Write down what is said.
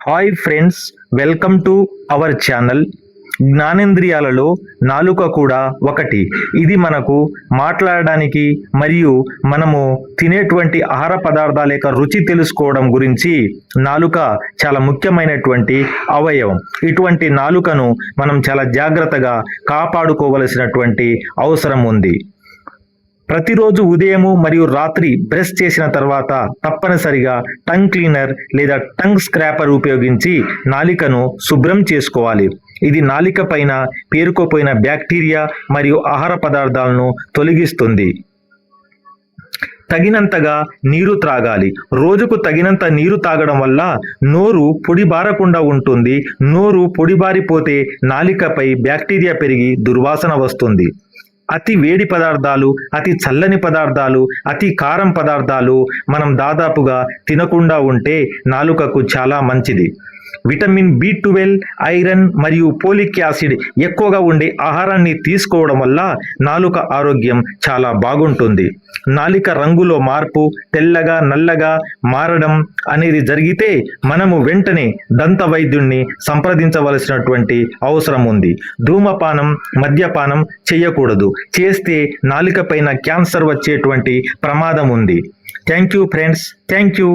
Hi friends, welcome to our channel. జ్ఞానేంద్రియాలలో నాలుక కూడా ఒకటి. ఇది మనకు మాట్లాడడానికి మరియు మనము తినేటువంటి ఆహార పదార్థాల యొక్క రుచి తెలుసుకోవడం గురించి నాలుక చాలా ముఖ్యమైనటువంటి అవయవం. ఇటువంటి నాలుకను మనం చాలా జాగ్రత్తగా కాపాడుకోవలసినటువంటి అవసరం ఉంది. ప్రతిరోజు ఉదయము మరియు రాత్రి బ్రష్ చేసిన తర్వాత తప్పనిసరిగా టంగ్ క్లీనర్ లేదా టంగ్ స్క్రాపర్ ఉపయోగించి నాలికను శుభ్రం చేసుకోవాలి. ఇది నాలిక పైన పేరుకుపోయిన బ్యాక్టీరియా మరియు ఆహార పదార్థాలను తొలగిస్తుంది. తగినంతగా నీరు త్రాగాలి. రోజుకు తగినంత నీరు తాగడం వల్ల నోరు పొడిబారకుండా ఉంటుంది. నోరు పొడిబారిపోతే నాలికపై బ్యాక్టీరియా పెరిగి దుర్వాసన వస్తుంది. అతి వేడి పదార్థాలు, అతి చల్లని పదార్థాలు, అతి కారం పదార్థాలు మనం దాదాపుగా తినకుండా ఉంటే నాలుకకు చాలా మంచిది. విటమిన్ B12, ఐరన్ మరియు పోలిక్ యాసిడ్ ఎక్కువగా ఉండే ఆహారాన్ని తీసుకోవడం వల్ల నాలుక ఆరోగ్యం చాలా బాగుంటుంది. నాలిక రంగులో మార్పు, తెల్లగా నల్లగా మారడం అనేది జరిగితే మనము వెంటనే దంత వైద్యుణ్ణి సంప్రదించవలసినటువంటి అవసరం ఉంది. ధూమపానం, మద్యపానం చేయకూడదు. చేస్తే నాలిక పైన క్యాన్సర్ వచ్చేటువంటి ప్రమాదం ఉంది. Thank you friends, thank you.